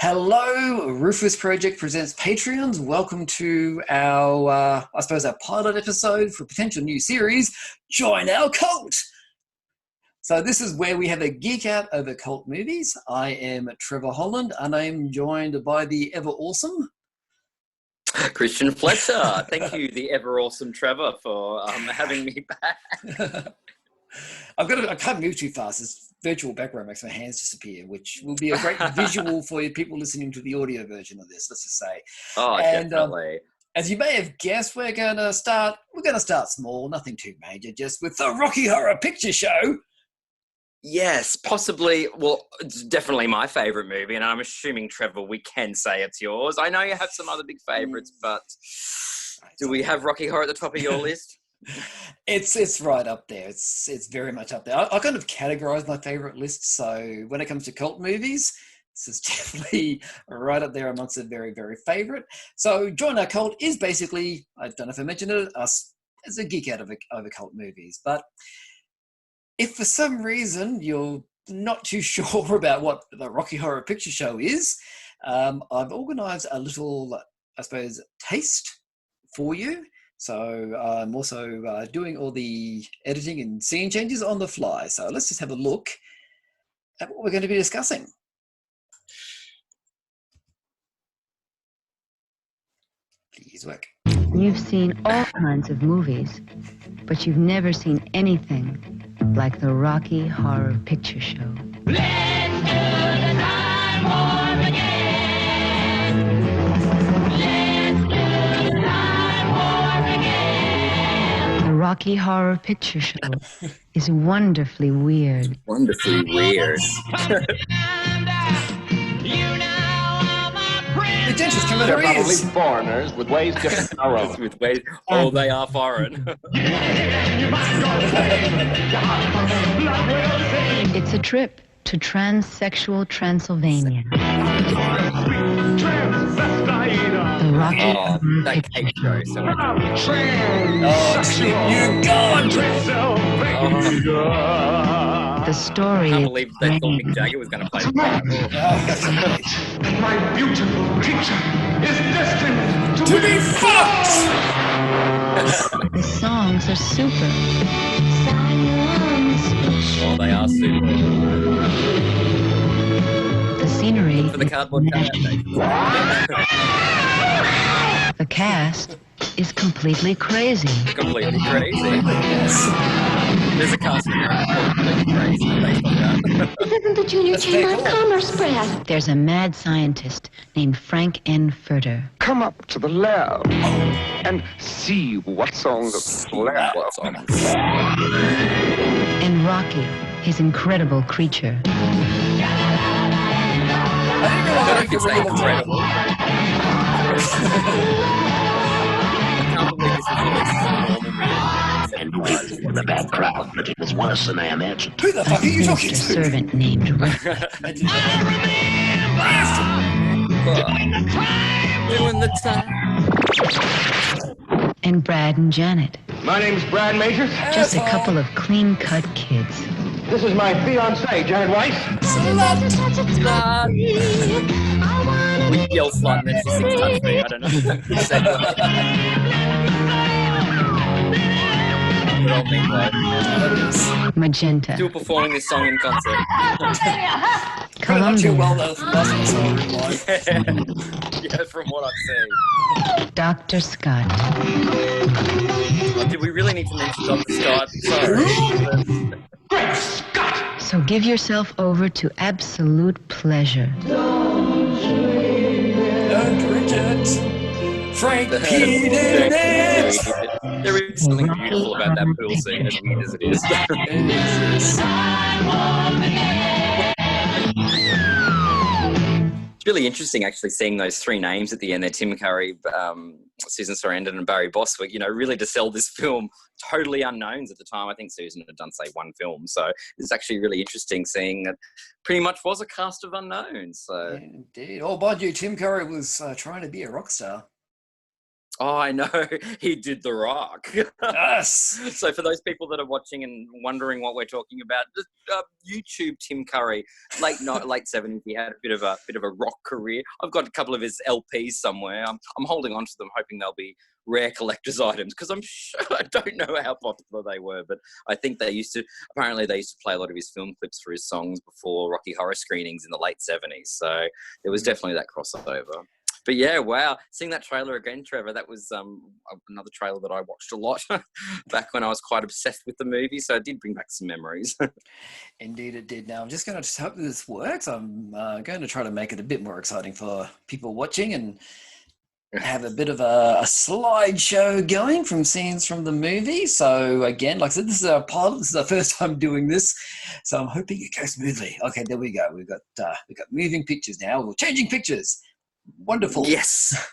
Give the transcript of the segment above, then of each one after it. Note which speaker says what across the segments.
Speaker 1: Hello, Rufus Project presents Patreons. Welcome to our pilot episode for a potential new series, Join Our Cult. So this is where we have a geek out over cult movies. I am Trevor Holland, and I am joined by the ever awesome
Speaker 2: Christian Fletcher. Thank you, the ever awesome Trevor, for having me back.
Speaker 1: I can't move too fast. This virtual background makes my hands disappear, which will be a great visual for you people listening to the audio version of this, let's just say.
Speaker 2: Oh,
Speaker 1: and,
Speaker 2: definitely.
Speaker 1: As you may have guessed, we're going to start small, nothing too major, just with the Rocky Horror Picture Show.
Speaker 2: Yes, possibly. Well, it's definitely my favourite movie, and I'm assuming, Trevor, we can say it's yours. I know you have some other big favourites, but do we have Rocky Horror at the top of your list?
Speaker 1: It's right up there. It's very much up there. I kind of categorize my favorite lists. So when it comes to cult movies, this is definitely right up there amongst the very, very favorite. So Join Our Cult is basically, I don't know if I mentioned it, us as a geek out over cult movies. But if for some reason you're not too sure about what the Rocky Horror Picture Show is, I've organized a little, I suppose, taste for you. So I'm also doing all the editing and scene changes on the fly. So let's just have a look at what we're going to be discussing. Please work.
Speaker 3: You've seen all kinds of movies, but you've never seen anything like the Rocky Horror Picture Show. Let's do the time warp again. The Rocky Horror Picture Show is wonderfully weird.
Speaker 2: Wonderfully weird.
Speaker 1: The dentist come out
Speaker 4: They're
Speaker 1: of
Speaker 4: probably
Speaker 1: ears.
Speaker 4: foreigners with ways different than our own.
Speaker 2: With ways, oh, they are foreign.
Speaker 3: It's a trip to transsexual Transylvania. The Rocky Horror
Speaker 2: that
Speaker 3: Picture
Speaker 2: cake
Speaker 3: Show.
Speaker 2: show. So
Speaker 1: You gone!
Speaker 3: The story
Speaker 2: I can't
Speaker 3: is
Speaker 2: believe they thought Mick Jagger was going to play the part.
Speaker 5: My beautiful creature is destined to
Speaker 1: be fucked!
Speaker 3: the songs are super.
Speaker 2: Oh, they are super.
Speaker 3: The scenery
Speaker 2: For the
Speaker 3: is
Speaker 2: cardboard
Speaker 3: magic.
Speaker 2: cutout.
Speaker 3: The cast is completely crazy.
Speaker 2: Completely crazy. There's a cast in there completely crazy based on that.
Speaker 6: This isn't the Junior
Speaker 1: That's
Speaker 6: Chamber
Speaker 1: very
Speaker 6: of
Speaker 1: cool.
Speaker 6: Commerce, Brad.
Speaker 3: There's a mad scientist named Frank N. Furter.
Speaker 4: Come up to the lab and see what's on the lab.
Speaker 2: What's on it?
Speaker 3: And Rocky, his incredible creature.
Speaker 2: I don't think it's incredible. I can't believe this is the most
Speaker 7: And he was in the bad crowd, but it was worse than I imagined.
Speaker 1: Who the
Speaker 3: A
Speaker 1: fuck are you talking
Speaker 3: sinister
Speaker 1: to?
Speaker 3: servant named Rufus.
Speaker 2: Doing the time.
Speaker 3: And Brad and Janet.
Speaker 4: My name's Brad Major.
Speaker 3: Just a couple of clean-cut kids.
Speaker 4: This is my fiancée, Janet Weiss.
Speaker 2: We yell slut and then she sings touch me. I don't know. She said Good old Meatloaf.
Speaker 3: Magenta.
Speaker 2: Still performing this song in concert.
Speaker 1: Not too well,
Speaker 3: Columbia.
Speaker 1: though. Last time I saw her live.
Speaker 2: Yeah, from what I've seen.
Speaker 3: Dr. Scott.
Speaker 2: Oh, did we really need to mention Dr. Scott? Sorry.
Speaker 5: Great Scott!
Speaker 3: So give yourself over to absolute pleasure.
Speaker 1: Don't drink it. Frankie did it.
Speaker 2: There is something beautiful about that pool scene, as weird as it is. It's really interesting, actually, seeing those three names at the end there, Tim Curry, Susan Sarandon and Barry Bostwick, really to sell this film, totally unknowns at the time. I think Susan had done, say, one film. So it's actually really interesting seeing that pretty much was a cast of unknowns. So.
Speaker 1: Yeah, indeed. Oh, mind you, Tim Curry was trying to be a rock star.
Speaker 2: Oh, I know. He did The Rock.
Speaker 1: Yes.
Speaker 2: So for those people that are watching and wondering what we're talking about, just YouTube Tim Curry, late 70s. He had a bit of a rock career. I've got a couple of his LPs somewhere. I'm holding on to them, hoping they'll be rare collector's items, because I'm sure, I don't know how popular they were, but I think they used to play a lot of his film clips for his songs before Rocky Horror screenings in the late 70s. So there was definitely that crossover. But yeah, wow. Seeing that trailer again, Trevor, that was another trailer that I watched a lot back when I was quite obsessed with the movie. So it did bring back some memories.
Speaker 1: Indeed it did. Now, I'm just going to hope that this works. I'm going to try to make it a bit more exciting for people watching and have a bit of a slideshow going from scenes from the movie. So again, like I said, this is a pilot. This is the first time doing this. So I'm hoping it goes smoothly. Okay, there we go. We've got moving pictures now. We're changing pictures. Wonderful.
Speaker 2: Yes.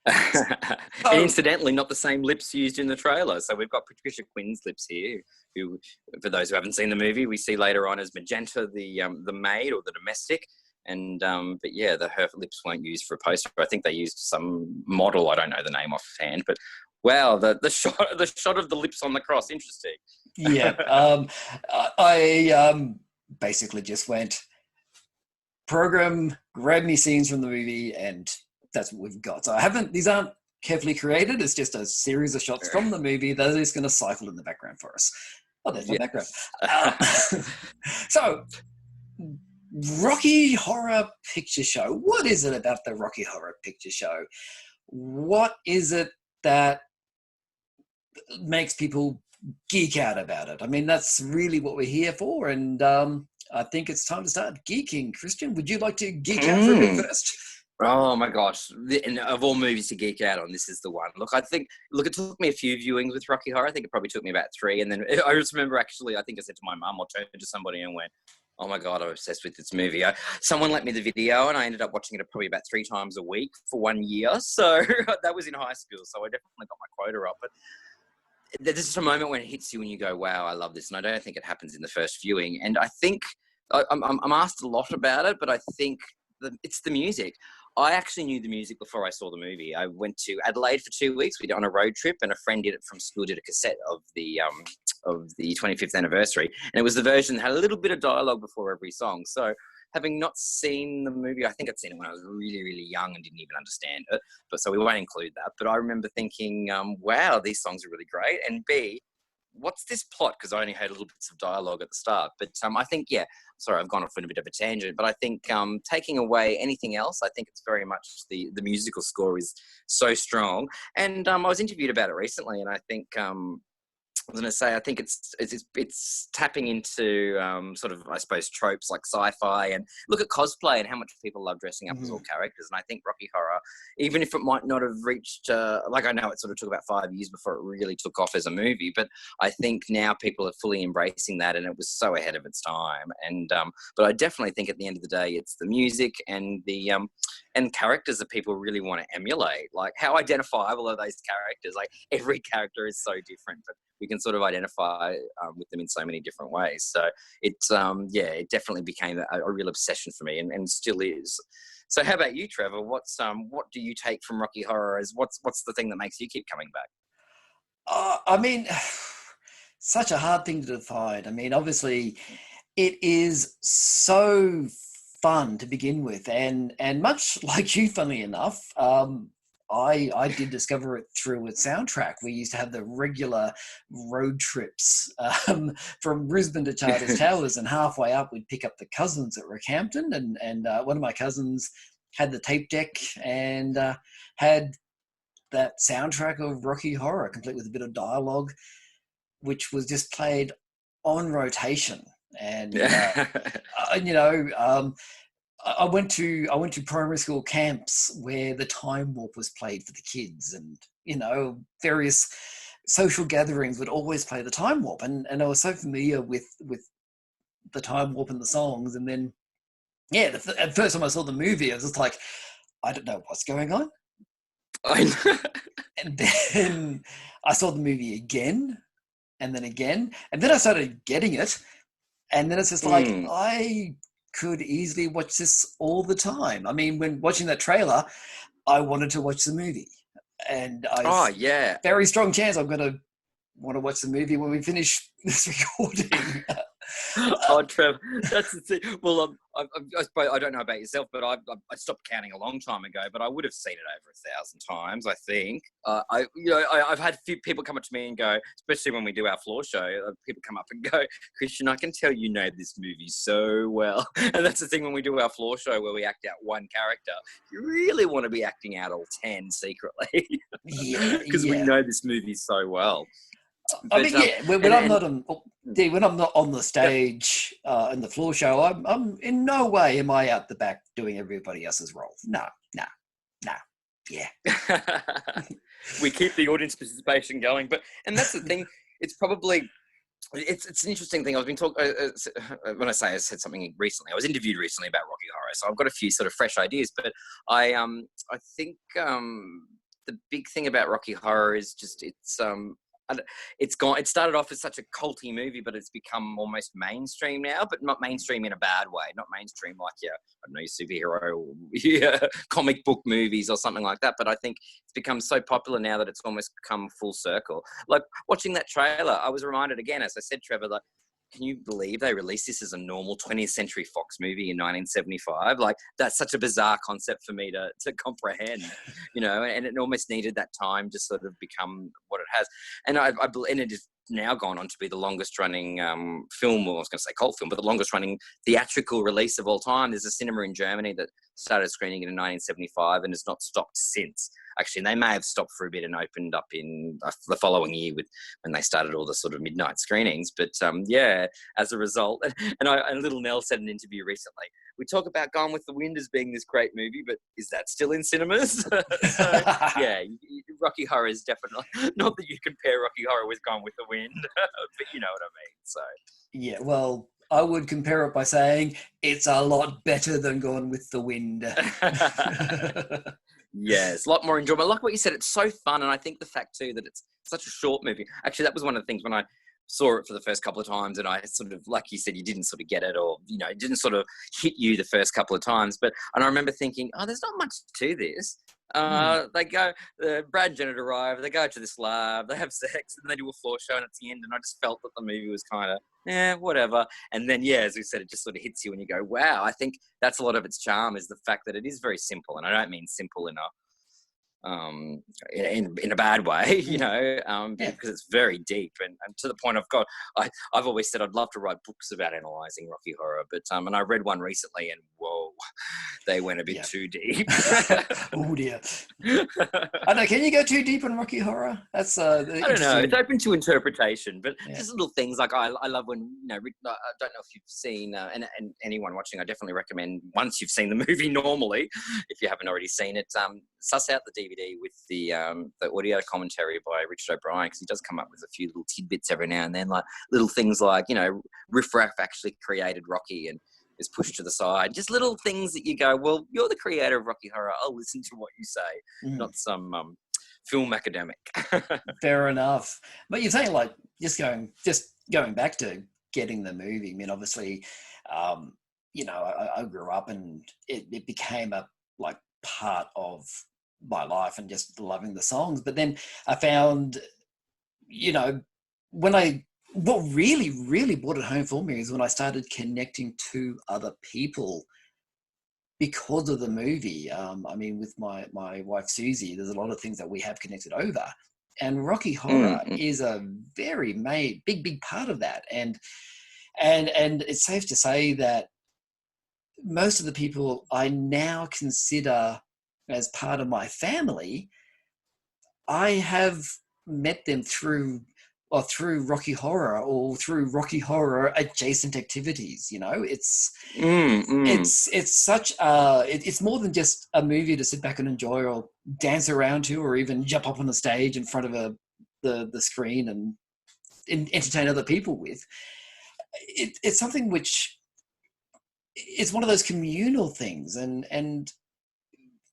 Speaker 2: And incidentally, not the same lips used in the trailer. So we've got Patricia Quinn's lips here, who, for those who haven't seen the movie, we see later on as Magenta, the maid or the domestic. And but yeah, her lips weren't used for a poster. I think they used some model. I don't know the name offhand, but wow, the shot of the lips on the cross, interesting.
Speaker 1: Yeah. I basically just went, program, grab me scenes from the movie, and that's what we've got. So these aren't carefully created. It's just a series of shots from the movie that is going to cycle in the background for us. Oh, there's my background. So, Rocky Horror Picture Show. What is it about the Rocky Horror Picture Show? What is it that makes people geek out about it? I mean, that's really what we're here for, and I think it's time to start geeking. Christian, would you like to geek out for a bit first?
Speaker 2: Oh my gosh. And of all movies to geek out on, this is the one. Look, it took me a few viewings with Rocky Horror. I think it probably took me about 3. And then I just remember actually, I think I said to my mum or turned to somebody and went, oh my God, I'm obsessed with this movie. Someone lent me the video and I ended up watching it probably about 3 times a week for 1 year. So that was in high school. So I definitely got my quota up. But there's just a moment when it hits you and you go, wow, I love this. And I don't think it happens in the first viewing. And I think I'm asked a lot about it, but I think it's the music. I actually knew the music before I saw the movie. I went to Adelaide for 2 weeks. We did on a road trip, and a friend from school did a cassette of the 25th anniversary. And it was the version that had a little bit of dialogue before every song. So having not seen the movie, I think I'd seen it when I was really, really young and didn't even understand it. But so we won't include that. But I remember thinking, wow, these songs are really great. And B, what's this plot? Because I only heard little bits of dialogue at the start. But I think, yeah, sorry, I've gone off on a bit of a tangent. But I think taking away anything else, I think it's very much the musical score is so strong. And I was interviewed about it recently, and I think I was going to say, I think it's tapping into sort of, I suppose, tropes like sci-fi, and look at cosplay and how much people love dressing up as all characters. And I think Rocky Horror, even if it might not have reached, like I know it sort of took about 5 years before it really took off as a movie, but I think now people are fully embracing that, and it was so ahead of its time. And but I definitely think at the end of the day, it's the music and the and characters that people really want to emulate. Like, how identifiable are those characters? Like, every character is so different, but we can sort of identify with them in so many different ways. So it's, it definitely became a real obsession for me, and still is. So how about you, Trevor? What do you take from Rocky Horror as what's the thing that makes you keep coming back?
Speaker 1: I mean, such a hard thing to define. I mean, obviously, it is so fun to begin with, and much like you, funnily enough, I did discover it through its soundtrack. We used to have the regular road trips from Brisbane to Charters Towers, and halfway up we'd pick up the cousins at Rockhampton, and one of my cousins had the tape deck and had that soundtrack of Rocky Horror, complete with a bit of dialogue, which was just played on rotation. And I went to primary school camps where the Time Warp was played for the kids, and various social gatherings would always play the Time Warp, and I was so familiar with the Time Warp and the songs. And then at the first time I saw the movie, I was just like, I don't know what's going on. And then I saw the movie again, and then again, and then I started getting it, and then it's just like, I could easily watch this all the time. I mean, when watching that trailer, I wanted to watch the movie. and
Speaker 2: Oh, yeah.
Speaker 1: very strong chance I'm going to want to watch the movie when we finish this recording.
Speaker 2: Oh, Trev, that's the thing. Well, I suppose, I don't know about yourself, but I stopped counting a long time ago. But I would have seen it over 1,000 times, I think. I've had a few people come up to me and go, especially when we do our floor show, people come up and go, Christian, I can tell you know this movie so well. And that's the thing when we do our floor show where we act out one character, you really want to be acting out all 10 secretly. Because we know this movie so well.
Speaker 1: I mean, when I'm not on the stage in the floor show, I'm in no way am I out the back doing everybody else's role. No. Yeah.
Speaker 2: We keep the audience participation going, and that's the thing. It's probably it's an interesting thing. I've been talking when I said something recently. I was interviewed recently about Rocky Horror, so I've got a few sort of fresh ideas. But I think the big thing about Rocky Horror is just it started off as such a culty movie, but it's become almost mainstream now, but not mainstream in a bad way. Not mainstream like I don't know, superhero or comic book movies or something like that. But I think it's become so popular now that it's almost come full circle. Like watching that trailer, I was reminded again, as I said, Trevor, like, can you believe they released this as a normal 20th Century Fox movie in 1975? Like, that's such a bizarre concept for me to comprehend, and it almost needed that time to sort of become what it has. And and it has now gone on to be the longest running film, or I was going to say cult film, but the longest running theatrical release of all time. There's a cinema in Germany that started screening it in 1975 and has not stopped since. Actually, they may have stopped for a bit and opened up in the following year when they started all the sort of midnight screenings. But as a result, and Little Nell said in an interview recently, we talk about Gone with the Wind as being this great movie, but is that still in cinemas? Rocky Horror is definitely, not that you compare Rocky Horror with Gone with the Wind, but you know what I mean. So
Speaker 1: yeah, well, I would compare it by saying it's a lot better than Gone with the Wind.
Speaker 2: Yeah, it's a lot more enjoyable. Like what you said, it's so fun. And I think the fact too that it's such a short movie. Actually, that was one of the things when I saw it for the first couple of times and I sort of, like you said, you didn't sort of get it, or, it didn't sort of hit you the first couple of times. And I remember thinking, there's not much to this. They go, Brad Jenner arrive, they go to this lab, they have sex, and they do a floor show, and it's the end. And I just felt that the movie was kind of, whatever. And then, as we said, it just sort of hits you and you go, wow. I think that's a lot of its charm, is the fact that it is very simple. And I don't mean simple in a bad way, because it's very deep and to the point I've always said I'd love to write books about analysing Rocky Horror, but and I read one recently and whoa, they went a bit too deep.
Speaker 1: Oh dear. I know. Can you go too deep on Rocky Horror? That's
Speaker 2: I don't know. It's open to interpretation, but just little things like I love when I don't know if you've seen and anyone watching, I definitely recommend once you've seen the movie normally, if you haven't already seen it, suss out the DVD with the audio commentary by Richard O'Brien, because he does come up with a few little tidbits every now and then, like little things like Riff Raff actually created Rocky and is pushed to the side. Just little things that you go, well, you're the creator of Rocky Horror, I'll listen to what you say, not some film academic.
Speaker 1: Fair enough. But you're saying like just going back to getting the movie. I mean, obviously, I grew up and it became a like part of my life and just loving the songs. But then I found, what really, really brought it home for me is when I started connecting to other people because of the movie. I mean, with my wife, Susie, there's a lot of things that we have connected over. And Rocky Horror is a very big part of that. And it's safe to say that most of the people I now consider as part of my family, I have met them through Rocky Horror or through Rocky Horror adjacent activities. It's such it's more than just a movie to sit back and enjoy or dance around to, or even jump up on the stage in front of the screen and entertain other people with. It's something which it's one of those communal things, and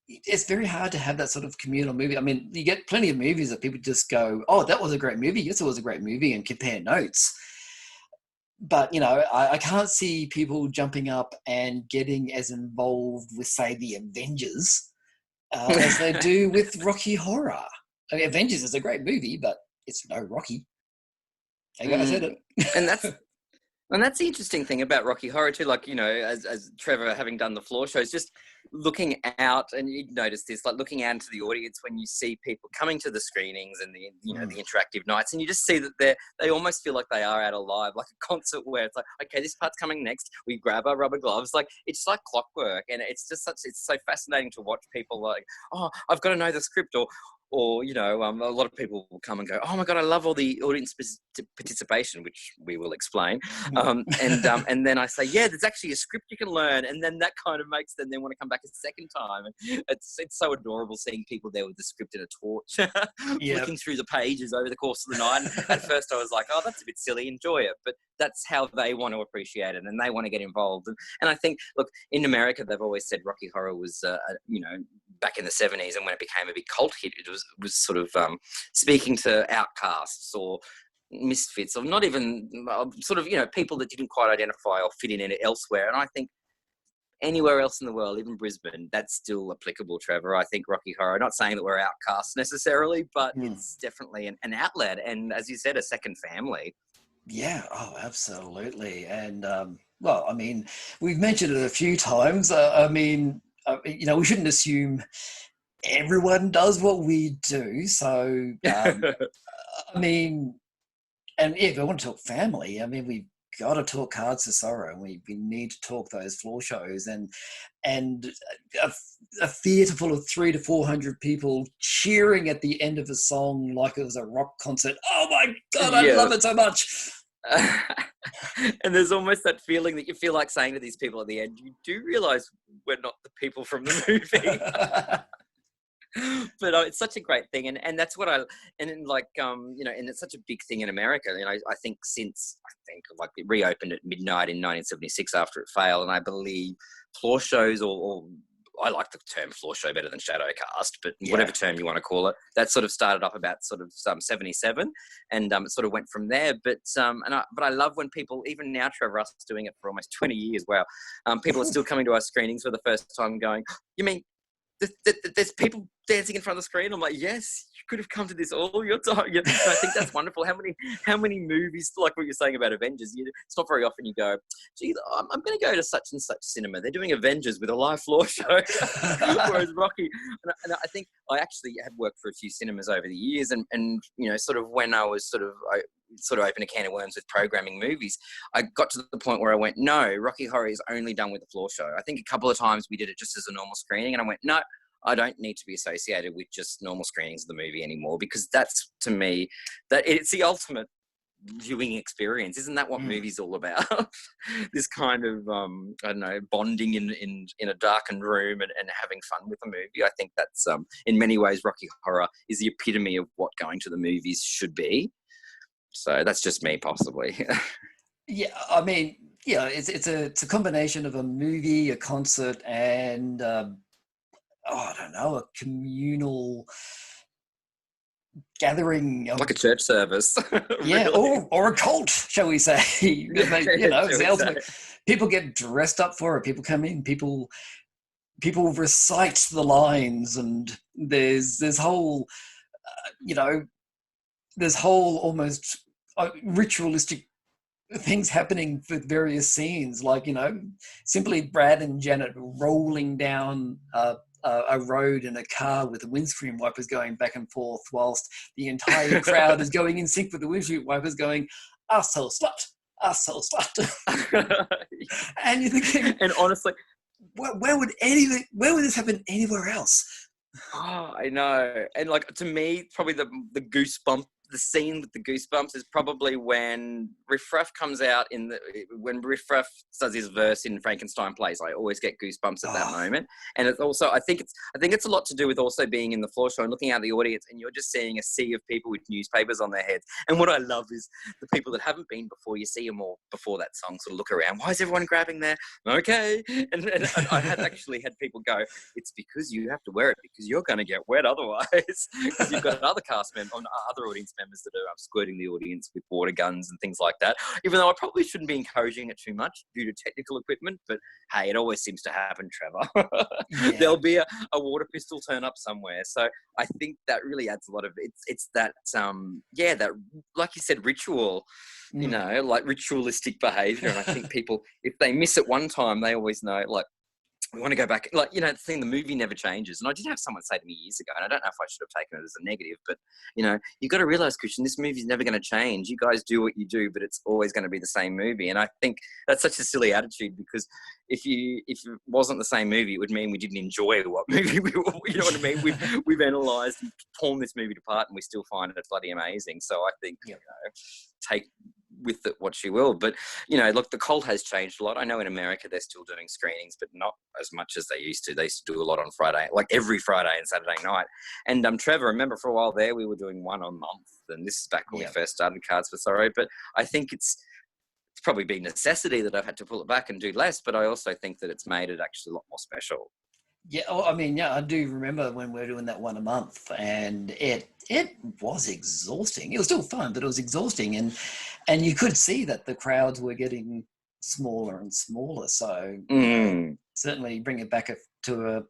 Speaker 1: it's very hard to have that sort of communal movie. I mean, you get plenty of movies that people just go, oh, that was a great movie. Yes, it was a great movie, and compare notes. But, I can't see people jumping up and getting as involved with, say, the Avengers as they do with Rocky Horror. I mean, Avengers is a great movie, but it's no Rocky. I said it.
Speaker 2: And that's the interesting thing about Rocky Horror too. Like, as Trevor, having done the floor shows, just looking out, and you notice this, like looking out into the audience when you see people coming to the screenings and the interactive nights, and you just see that they almost feel like they are at a live, like a concert where it's like, okay, this part's coming next. We grab our rubber gloves, like it's like clockwork, and it's so fascinating to watch people like, oh, I've got to know the script, or a lot of people will come and go, oh my God, I love all the audience participation, which we will explain. And then I say, yeah, there's actually a script you can learn. And then that kind of makes them then want to come back a second time. And it's so adorable seeing people there with the script and a torch, flicking through the pages over the course of the night. And at first I was like, oh, that's a bit silly, enjoy it. But that's how they want to appreciate it, and they want to get involved. And I think, look, in America, they've always said Rocky Horror was, back in the 70s, and when it became a big cult hit, it was sort of speaking to outcasts or misfits, or not even people that didn't quite identify or fit in it elsewhere. And I think anywhere else in the world, even Brisbane, that's still applicable, Trevor. I think Rocky Horror, not saying that we're outcasts necessarily, but it's definitely an outlet, and as you said, a second family.
Speaker 1: Yeah, oh, absolutely. And, well, I mean, we've mentioned it a few times. We shouldn't assume everyone does what we do. So, I mean, and if I want to talk family, I mean, we've got to talk Cards to Sorrow, and we need to talk those floor shows, and a theatre full of 300 to 400 people cheering at the end of a song like it was a rock concert. Oh my God, I love it so much.
Speaker 2: And there's almost that feeling that you feel like saying to these people at the end, you do realise we're not the people from the movie. But it's such a great thing, and that's what and it's such a big thing in America. I think since it reopened at midnight in 1976 after it failed, and I believe floor shows, or I like the term floor show better than shadow cast, but whatever term you want to call it, that sort of started up about 77, and it sort of went from there. But I love when people, even now, Trevor, us doing it for almost 20 years, wow, people are still coming to our screenings for the first time going, you mean there's people dancing in front of the screen? I'm like, yes, you could have come to this all your time. And I think that's wonderful. How many movies, like what you're saying about Avengers, it's not very often you go, gee, I'm going to go to such and such cinema. They're doing Avengers with a live floor show. Whereas Rocky, and I think I actually have worked for a few cinemas over the years, and sort of when I was sort of open a can of worms with programming movies, I got to the point where I went, no, Rocky Horror is only done with the floor show. I think a couple of times we did it just as a normal screening, and I went, no, I don't need to be associated with just normal screenings of the movie anymore, because that's, to me, that it's the ultimate viewing experience. Isn't that what movies all about? This kind of bonding in a darkened room and having fun with the movie. I think that's in many ways Rocky Horror is the epitome of what going to the movies should be. So that's just me, possibly.
Speaker 1: Yeah, I mean, it's a combination of a movie, a concert, and I don't know, a communal gathering,
Speaker 2: like a church service.
Speaker 1: Yeah, really. or a cult, shall we say? It's the ultimate. People get dressed up for it. People come in. People recite the lines, and there's whole almost ritualistic things happening for various scenes, like simply Brad and Janet rolling down a road in a car with the windscreen wipers going back and forth, whilst the entire crowd is going in sync with the windscreen wipers going, "Arsehole slut." And you're thinking,
Speaker 2: and honestly,
Speaker 1: where would this happen anywhere else?
Speaker 2: Oh, I know. And like, to me, probably the scene with the goosebumps is probably when Riff Raff comes out when Riff Raff does his verse in Frankenstein Plays. I always get goosebumps at that moment. And it's also, I think it's a lot to do with also being in the floor show and looking out the audience, and you're just seeing a sea of people with newspapers on their heads. And what I love is the people that haven't been before, you see them all before that song, sort of look around. Why is everyone grabbing there? Okay. And I have actually had people go, it's because you have to wear it because you're going to get wet otherwise, because you've got other cast members, other audience members that are squirting the audience with water guns and things like that. Even though I probably shouldn't be encouraging it too much due to technical equipment, but hey, it always seems to happen, Trevor.
Speaker 1: Yeah.
Speaker 2: There'll be a water pistol turn up somewhere. So I think that really adds a lot of it's that that, like you said, ritual. You know, like ritualistic behaviour. And I think people, if they miss it one time, they always know, like, we want to go back. Like, you know, the thing, the movie never changes. And I did have someone say to me years ago, and I don't know if I should have taken it as a negative, but, you know, you've got to realise, Christian, this movie's never going to change. You guys do what you do, but it's always going to be the same movie. And I think that's such a silly attitude, because if it wasn't the same movie, it would mean we didn't enjoy what movie we were, you know what I mean? We've analysed and torn this movie apart, and we still find it bloody amazing. So I think, you know, take with it what you will. But, you know, look, the cult has changed a lot. I know in America they're still doing screenings, but not as much as they used to. They used to do a lot on Friday, like every Friday and Saturday night. And Trevor, remember for a while there, we were doing one a month. And this is back when we first started Cards for Sorrow. But I think it's probably been necessity that I've had to pull it back and do less. But I also think that it's made it actually a lot more special.
Speaker 1: Yeah, I mean, I do remember when we were doing that one a month, and it was exhausting. It was still fun, but it was exhausting, and you could see that the crowds were getting smaller and smaller. So certainly bring it back to a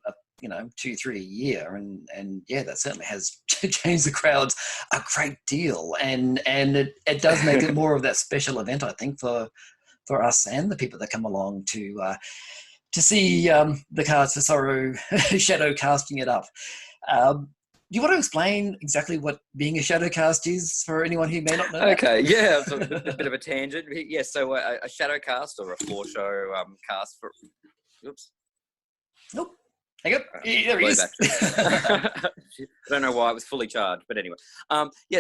Speaker 1: 2-3 a year, and that certainly has changed the crowds a great deal, and it does make it more of that special event, I think, for us and the people that come along to see the Cards for Sorrow shadow casting it up. Do you want to explain exactly what being a shadow cast is for anyone who may not know?
Speaker 2: Okay, yeah, it's a bit of a tangent. Yeah, so a shadow cast or a floor show cast for... Oops.
Speaker 1: Nope. Hang on. There he is.
Speaker 2: I don't know why it was fully charged, but anyway.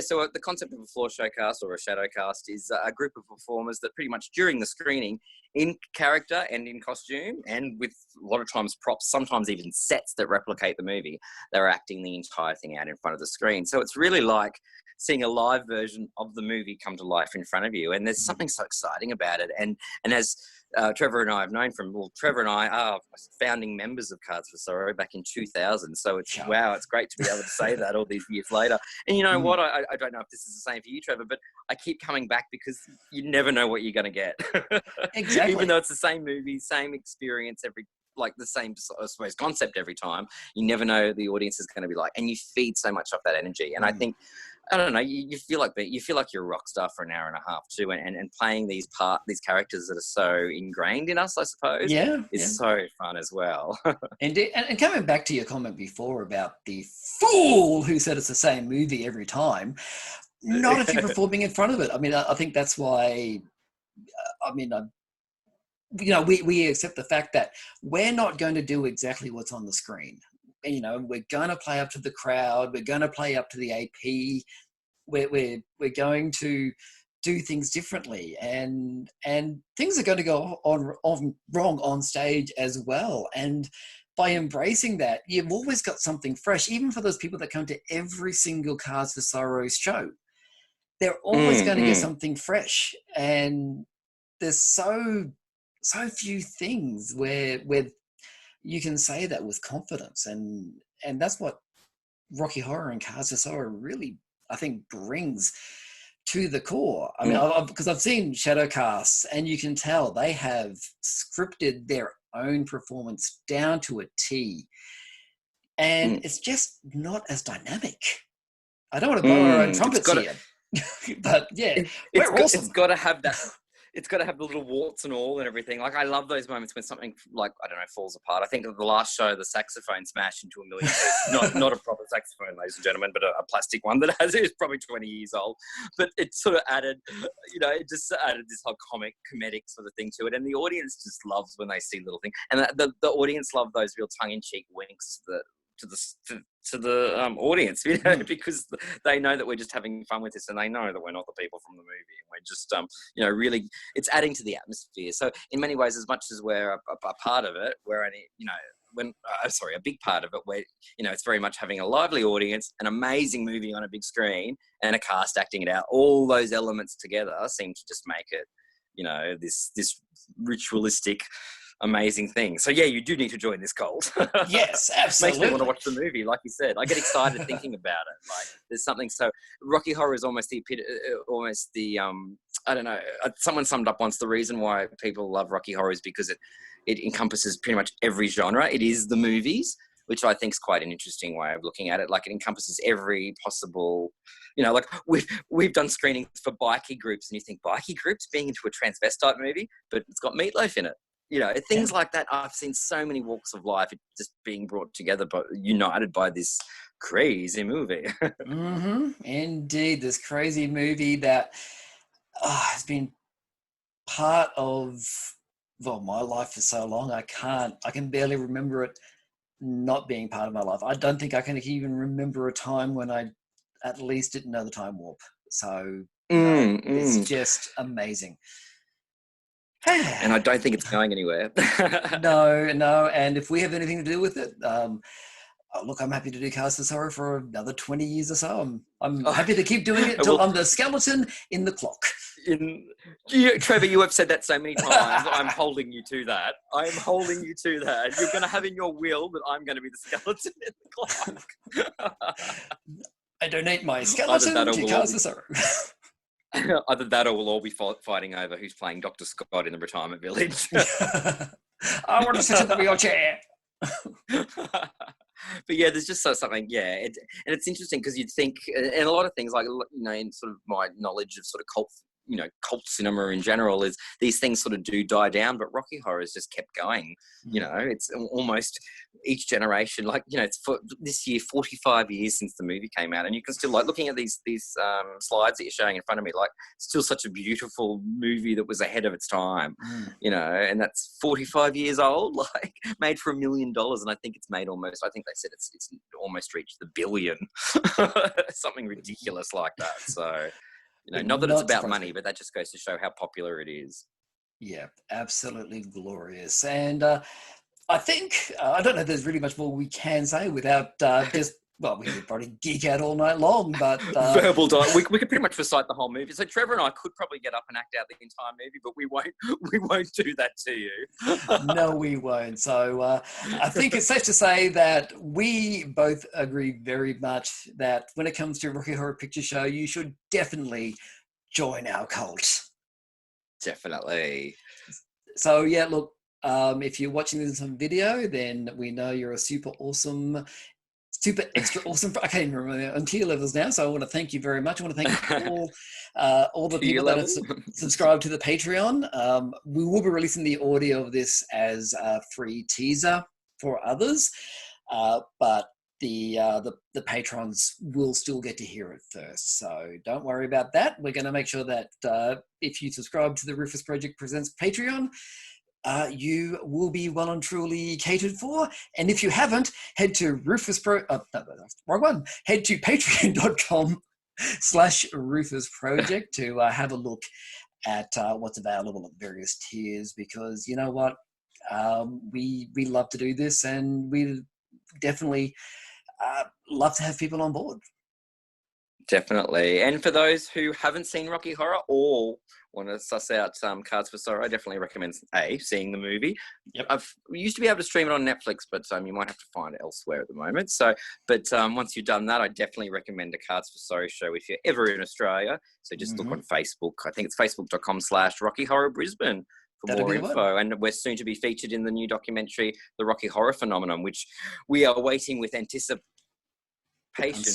Speaker 2: So the concept of a floor show cast or a shadow cast is a group of performers that pretty much during the screening, in character and in costume, and with a lot of times props, sometimes even sets that replicate the movie, they're acting the entire thing out in front of the screen. So it's really like seeing a live version of the movie come to life in front of you. And there's something so exciting about it. And as Trevor and I have known Trevor and I are founding members of Cards for Sorrow back in 2000. So it's, wow, it's great to be able to say that all these years later. And you know what? I don't know if this is the same for you, Trevor, but I keep coming back because you never know what you're going to get.
Speaker 1: Exactly.
Speaker 2: Even though it's the same movie, same experience, the same, I suppose, concept every time, you never know the audience is going to be like, and you feed so much off that energy. And I think, I don't know, you feel like you're a rock star for an hour and a half too, and playing these characters that are so ingrained in us, I suppose, is so fun as well.
Speaker 1: and coming back to your comment before about the fool who said it's the same movie every time, not if you're performing in front of it. I mean, I think that's why. We accept the fact that we're not going to do exactly what's on the screen. You know, we're going to play up to the crowd. We're going to play up to the AP. We're going to do things differently, and things are going to go on wrong on stage as well. And by embracing that, you've always got something fresh. Even for those people that come to every single Cards for Sorrow show, they're always going to get something fresh. And there's so few things where you can say that with confidence, and that's what Rocky Horror and Cards for Sorrow really, I think, brings to the core. I mean, because I've seen shadow casts, and you can tell they have scripted their own performance down to a T, and it's just not as dynamic. I don't want to blow our own trumpets here, but yeah, we're awesome.
Speaker 2: It's got to have that. It's got to have the little warts and all and everything. Like, I love those moments when something, like, I don't know, falls apart. I think of the last show, the saxophone smashed into a million pieces. Not a proper saxophone, ladies and gentlemen, but a plastic one that is probably 20 years old. But it sort of added, it just added this whole comedic sort of thing to it. And the audience just loves when they see little things. And the audience love those real tongue-in-cheek winks to the audience, because they know that we're just having fun with this, and they know that we're not the people from the movie, and we're just really, it's adding to the atmosphere. So in many ways, as much as we're a part of it, we're only a big part of it, where it's very much having a lively audience, an amazing movie on a big screen, and a cast acting it out. All those elements together seem to just make it this ritualistic amazing thing. So yeah, you do need to join this cult.
Speaker 1: Yes,
Speaker 2: Makes me
Speaker 1: absolutely.
Speaker 2: want to watch the movie. Like you said, I get excited thinking about it. Like there's something so Rocky Horror is almost the I don't know. Someone summed up once the reason why people love Rocky Horror is because it encompasses pretty much every genre. It is the movies, which I think is quite an interesting way of looking at it. Like it encompasses every possible, like we've done screenings for bikie groups, and you think bikie groups being into a transvestite movie, but it's got meatloaf in it. Things like that. I've seen so many walks of life just being brought together, but united by this crazy movie.
Speaker 1: Indeed, this crazy movie that has been part of my life for so long. I can barely remember it not being part of my life. I don't think I can even remember a time when I at least didn't know the time warp. So it's just amazing.
Speaker 2: And I don't think it's going anywhere.
Speaker 1: No. And if we have anything to do with it, look, I'm happy to do Cast for Sorrow for another 20 years or so. I'm happy to keep doing it until I'm the skeleton in the clock.
Speaker 2: Trevor, you have said that so many times. I'm holding you to that. I'm holding you to that. You're going to have in your will that I'm going to be the skeleton in the clock.
Speaker 1: I donate my skeleton to Cast for Sorrow.
Speaker 2: Either that or we'll all be fighting over who's playing Dr. Scott in the retirement village.
Speaker 1: I want to sit in the wheelchair.
Speaker 2: But yeah, there's just something, and it's interesting because you'd think, and a lot of things like, in sort of my knowledge of sort of cult cinema in general is these things sort of do die down, but Rocky Horror has just kept going. It's almost each generation, it's for this year 45 years since the movie came out, and you can still looking at these slides that you're showing in front of me, still such a beautiful movie that was ahead of its time. And that's 45 years old, made for $1 million, and I think it's made almost, I think they said it's almost reached the billion, something ridiculous like that. So not that it's about money, but that just goes to show how popular it is.
Speaker 1: Yeah, absolutely glorious. And I think, I don't know if there's really much more we can say without we could probably geek out all night long, but...
Speaker 2: Verbal dialogue. We could pretty much recite the whole movie. So Trevor and I could probably get up and act out the entire movie, but we won't do that to you.
Speaker 1: No, we won't. So I think it's safe to say that we both agree very much that when it comes to Rocky Horror Picture Show, you should definitely join our cult.
Speaker 2: Definitely.
Speaker 1: So yeah, look, if you're watching this on video, then we know you're a super extra awesome. I can't even remember on tier levels now. So I want to thank you very much. I want to thank all the people that have subscribed to the Patreon. We will be releasing the audio of this as a free teaser for others, but the patrons will still get to hear it first. So don't worry about that. We're going to make sure that if you subscribe to the Rufus Project Presents Patreon, you will be well and truly catered for. And if you haven't, head to head to patreon.com/Rufus Project to have a look at what's available at various tiers, because you know what? We love to do this, and we definitely love to have people on board.
Speaker 2: Definitely. And for those who haven't seen Rocky Horror or want to suss out Cards for Sorrow, I definitely recommend seeing the movie.
Speaker 1: Yep.
Speaker 2: We used to be able to stream it on Netflix, but you might have to find it elsewhere at the moment. So, but once you've done that, I definitely recommend a Cards for Sorrow show if you're ever in Australia. So just look on Facebook. I think it's facebook.com/Rocky Horror Brisbane for more info. And we're soon to be featured in the new documentary, The Rocky Horror Phenomenon, which we are waiting with anticipation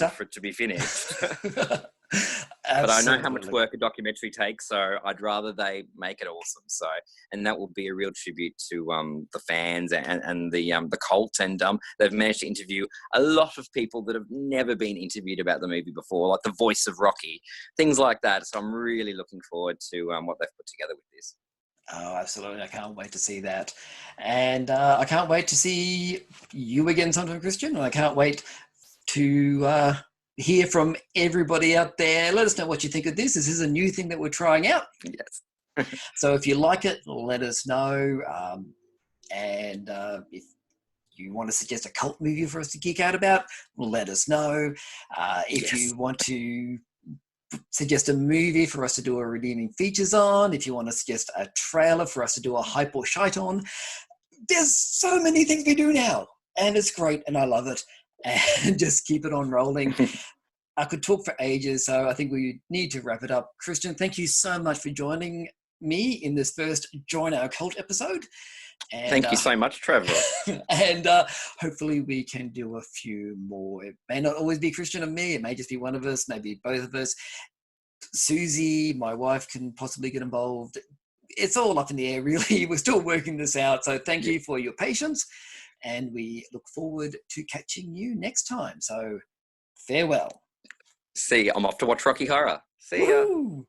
Speaker 2: for it to be finished. But I know how much work a documentary takes, so I'd rather they make it awesome. So, and that will be a real tribute to the fans and the cult. And they've managed to interview a lot of people that have never been interviewed about the movie before, like the voice of Rocky, things like that. So I'm really looking forward to what they've put together with this.
Speaker 1: Oh, absolutely. I can't wait to see that. And I can't wait to see you again sometime, Christian. And I can't wait to hear from everybody out there. Let us know what you think of this. This is a new thing that we're trying out.
Speaker 2: Yes.
Speaker 1: So if you like it, let us know. And if you want to suggest a cult movie for us to geek out about, let us know. If you want to suggest a movie for us to do a redeeming features on, if you want to suggest a trailer for us to do a hype or shite on, there's so many things we do now, and it's great, and I love it, and just keep it on rolling. I could talk for ages, so I think we need to wrap it up. Christian, thank you so much for joining me in this first Join Our Cult episode. And,
Speaker 2: Thank you so much, Trevor.
Speaker 1: And hopefully we can do a few more. It may not always be Christian and me. It may just be one of us, maybe both of us. Susie, my wife, can possibly get involved. It's all up in the air, really. We're still working this out. So thank you for your patience. And we look forward to catching you next time. So farewell.
Speaker 2: See, I'm off to watch Rocky Horror. See ya.
Speaker 1: Woo!